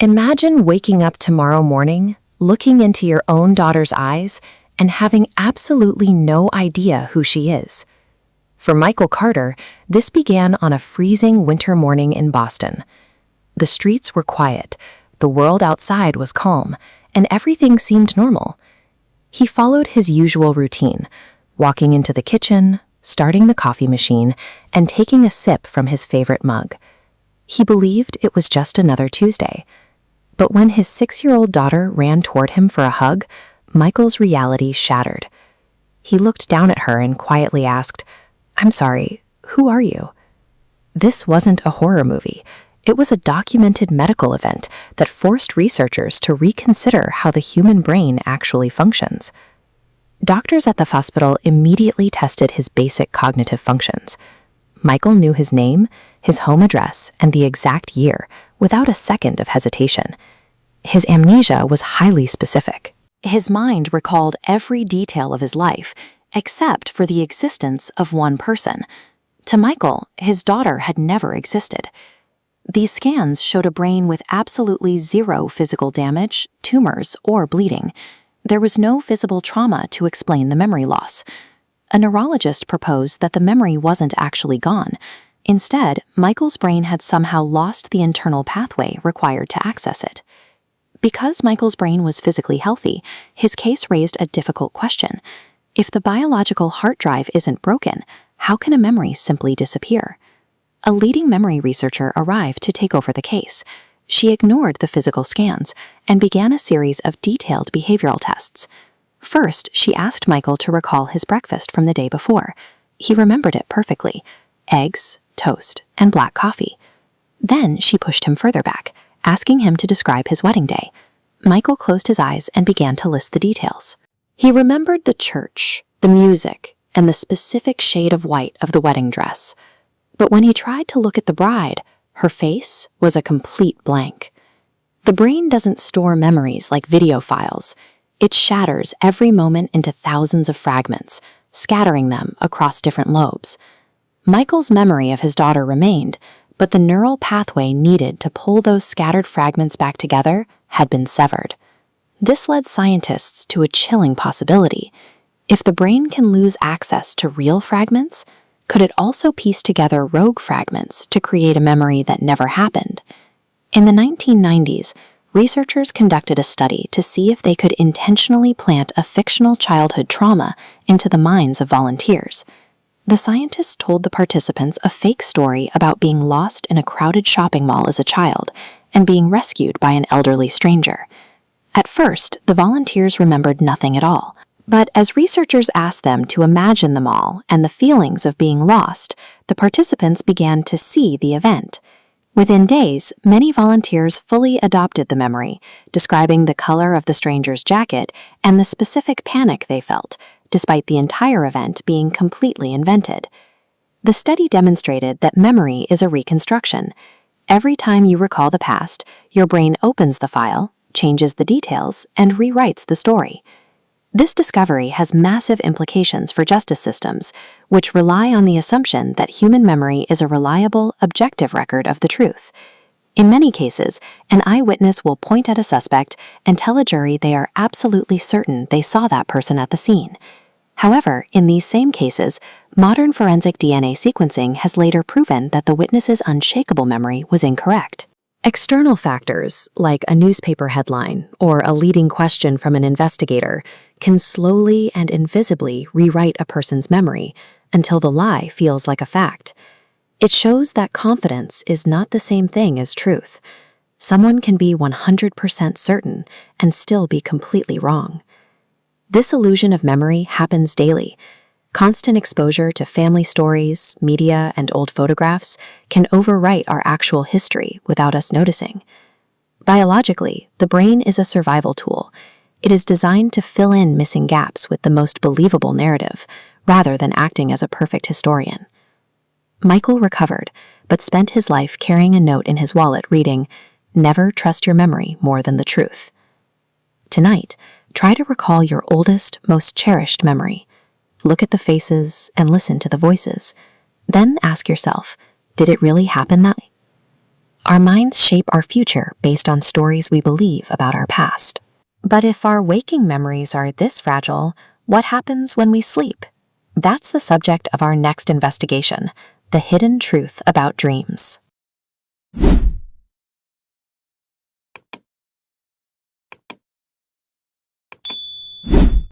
Imagine waking up tomorrow morning, looking into your own daughter's eyes, and having absolutely no idea who she is. For Michael Carter, this began on a freezing winter morning in Boston. The streets were quiet, the world outside was calm, and everything seemed normal. He followed his usual routine, walking into the kitchen, starting the coffee machine, and taking a sip from his favorite mug. He believed it was just another Tuesday. But when his 6-year-old daughter ran toward him for a hug, Michael's reality shattered. He looked down at her and quietly asked, "I'm sorry, who are you?" This wasn't a horror movie. It was a documented medical event that forced researchers to reconsider how the human brain actually functions. Doctors at the hospital immediately tested his basic cognitive functions. Michael knew his name, his home address, and the exact year, without a second of hesitation. His amnesia was highly specific. His mind recalled every detail of his life, except for the existence of one person. To Michael, his daughter had never existed. These scans showed a brain with absolutely zero physical damage, tumors, or bleeding. There was no visible trauma to explain the memory loss. A neurologist proposed that the memory wasn't actually gone. Instead, Michael's brain had somehow lost the internal pathway required to access it. Because Michael's brain was physically healthy, his case raised a difficult question. If the biological hard drive isn't broken, how can a memory simply disappear? A leading memory researcher arrived to take over the case. She ignored the physical scans and began a series of detailed behavioral tests. First, she asked Michael to recall his breakfast from the day before. He remembered it perfectly: eggs, toast, and black coffee. Then she pushed him further back, asking him to describe his wedding day. Michael closed his eyes and began to list the details. He remembered the church, the music, and the specific shade of white of the wedding dress. But when he tried to look at the bride, her face was a complete blank. The brain doesn't store memories like video files. It shatters every moment into thousands of fragments, scattering them across different lobes. Michael's memory of his daughter remained, but the neural pathway needed to pull those scattered fragments back together had been severed. This led scientists to a chilling possibility. If the brain can lose access to real fragments, could it also piece together rogue fragments to create a memory that never happened? In the 1990s, researchers conducted a study to see if they could intentionally plant a fictional childhood trauma into the minds of volunteers. The scientists told the participants a fake story about being lost in a crowded shopping mall as a child and being rescued by an elderly stranger. At first, the volunteers remembered nothing at all. But as researchers asked them to imagine the mall and the feelings of being lost, the participants began to see the event. Within days, many volunteers fully adopted the memory, describing the color of the stranger's jacket and the specific panic they felt, despite the entire event being completely invented. The study demonstrated that memory is a reconstruction. Every time you recall the past, your brain opens the file, changes the details, and rewrites the story. This discovery has massive implications for justice systems, which rely on the assumption that human memory is a reliable, objective record of the truth. In many cases, an eyewitness will point at a suspect and tell a jury they are absolutely certain they saw that person at the scene. However, in these same cases, modern forensic DNA sequencing has later proven that the witness's unshakable memory was incorrect. External factors, like a newspaper headline or a leading question from an investigator, can slowly and invisibly rewrite a person's memory until the lie feels like a fact. It shows that confidence is not the same thing as truth. Someone can be 100% certain and still be completely wrong. This illusion of memory happens daily. Constant exposure to family stories, media, and old photographs can overwrite our actual history without us noticing. Biologically, the brain is a survival tool. It is designed to fill in missing gaps with the most believable narrative, rather than acting as a perfect historian. Michael recovered, but spent his life carrying a note in his wallet reading, "Never trust your memory more than the truth." Tonight, try to recall your oldest, most cherished memory. Look at the faces and listen to the voices. Then ask yourself, did it really happen that way? Our minds shape our future based on stories we believe about our past. But if our waking memories are this fragile, what happens when we sleep? That's the subject of our next investigation, the hidden truth about dreams.